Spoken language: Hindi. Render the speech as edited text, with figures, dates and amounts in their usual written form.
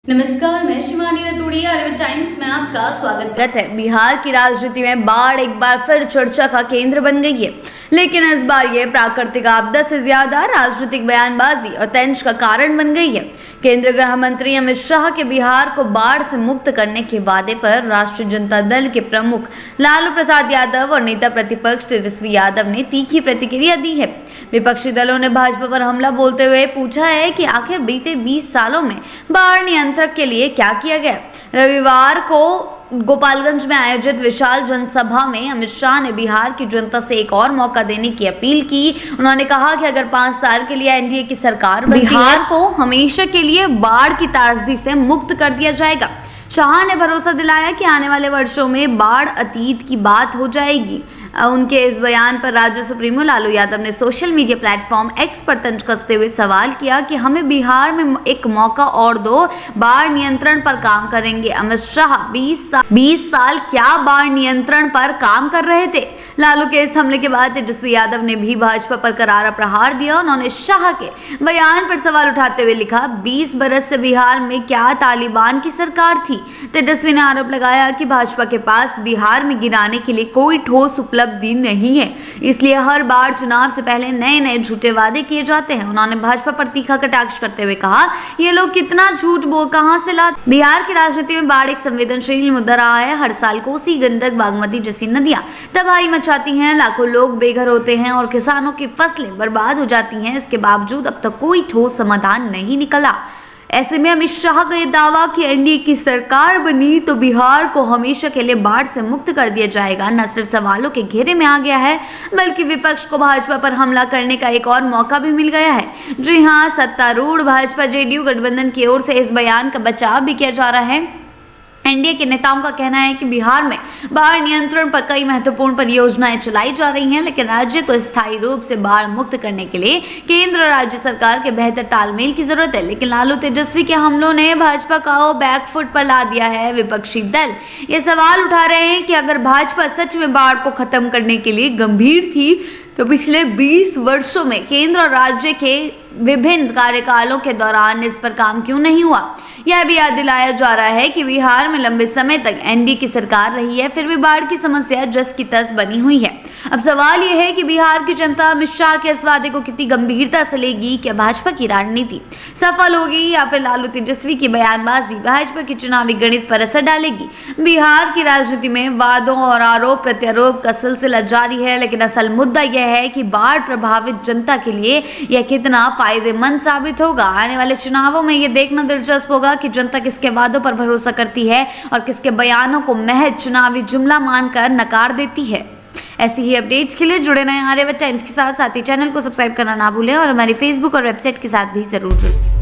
नमस्कार, मैं शिवानी रतूड़ी, आर्यभट्ट टाइम्स में आपका स्वागत है। बिहार की राजनीति में बाढ़ एक बार फिर चर्चा का केंद्र बन गई है, लेकिन इस बार ये प्राकृतिक आपदा से ज्यादा राजनीतिक बयानबाजी और तंज का कारण बन गई है। केंद्रीय गृह मंत्री अमित शाह के बिहार को बाढ़ से मुक्त करने के वादे पर राष्ट्रीय जनता दल के प्रमुख लालू प्रसाद यादव और नेता प्रतिपक्ष तेजस्वी यादव ने तीखी प्रतिक्रिया दी है। विपक्षी दलों ने भाजपा पर हमला बोलते हुए पूछा है कि आखिर बीते 20 सालों में बाढ़ नियंत्रण के लिए क्या किया गया। रविवार को गोपालगंज में आयोजित विशाल जनसभा में अमित शाह ने बिहार की जनता से एक और मौका देने की अपील की। उन्होंने कहा कि अगर 5 साल के लिए एनडीए की सरकार बिहार को हमेशा के लिए बाढ़ की त्रासदी से मुक्त कर दिया जाएगा। शाह ने भरोसा दिलाया कि आने वाले वर्षों में बाढ़ अतीत की बात हो जाएगी। उनके इस बयान पर राज्य सुप्रीमो लालू यादव ने सोशल मीडिया प्लेटफॉर्म एक्स पर तंज कसते हुए सवाल किया कि हमें बिहार में एक मौका और दो, बाढ़ नियंत्रण पर काम करेंगे। अमित शाह 20 साल क्या बाढ़ नियंत्रण पर काम कर रहे थे? लालू के इस हमले के बाद तेजस्वी यादव ने भी भाजपा पर करारा प्रहार दिया। उन्होंने शाह के बयान पर सवाल उठाते हुए लिखा, 20 बरस से बिहार में क्या तालिबान की सरकार थी? तेजस्वी ने आरोप लगाया कि भाजपा के पास बिहार में गिराने के लिए कोई ठोस उपलब्धि नहीं है, इसलिए हर बार चुनाव से पहले नए नए झूठे वादे किए जाते हैं। उन्होंने भाजपा पर तीखा कटाक्ष करते हुए कहा, ये लोग कितना झूठ कहां से लाते। बिहार की राजनीति में बाढ़ एक संवेदनशील मुद्दा रहा है। हर साल कोसी, गंडक, बागमती जैसी नदियां तबाही मचाती हैं, लाखों लोग बेघर होते हैं और किसानों की फसलें बर्बाद हो जाती हैं। इसके बावजूद अब तक कोई ठोस समाधान नहीं निकला। ऐसे में अमित शाह का ये दावा कि एनडीए की सरकार बनी तो बिहार को हमेशा के लिए बाढ़ से मुक्त कर दिया जाएगा न सिर्फ सवालों के घेरे में आ गया है, बल्कि विपक्ष को भाजपा पर हमला करने का एक और मौका भी मिल गया है। जी हां, सत्तारूढ़ भाजपा जेडीयू गठबंधन की ओर से इस बयान का बचाव भी किया जा रहा है। एनडीए के नेताओं का कहना है कि बिहार में बाढ़ नियंत्रण पर कई महत्वपूर्ण परियोजनाएं चलाई जा रही हैं, लेकिन राज्य को स्थायी रूप से बाढ़ मुक्त करने के लिए केंद्र और राज्य सरकार के बेहतर तालमेल की जरूरत है। लेकिन लालू तेजस्वी के हमलों ने भाजपा को बैकफुट पर ला दिया है। विपक्षी दल ये सवाल उठा रहे हैं कि अगर भाजपा सच में बाढ़ को खत्म करने के लिए गंभीर थी तो पिछले 20 वर्षों में केंद्र और राज्य के विभिन्न कार्यकालों के दौरान इस पर काम क्यों नहीं हुआ। यह भी याद दिलाया जा रहा है कि बिहार में लंबे समय तक एनडीए की सरकार रही है, फिर भी बाढ़ की समस्या जस की तस बनी हुई है। अब सवाल यह है कि बिहार की जनता अमित शाह के इस वादे को कितनी गंभीरता से लेगी। क्या भाजपा की रणनीति सफल होगी या फिर लालू तेजस्वी की बयानबाजी भाजपा की चुनावी गणित पर असर डालेगी। बिहार की राजनीति में वादों और आरोप प्रत्यारोप का सिलसिला जारी है, लेकिन असल मुद्दा यह है कि बाढ़ प्रभावित जनता के लिए यह कितना फायदेमंद साबित होगा। आने वाले चुनावों में यह देखना दिलचस्प होगा कि जनता किसके वादों पर भरोसा करती है और किसके बयानों को महज चुनावी जुमला मानकर नकार देती है। ऐसी ही अपडेट्स के लिए जुड़े रहें आर्यभट्ट टाइम्स के साथ ही चैनल को सब्सक्राइब करना ना भूलें और हमारी फेसबुक और वेबसाइट के साथ भी जरूर जुड़ें।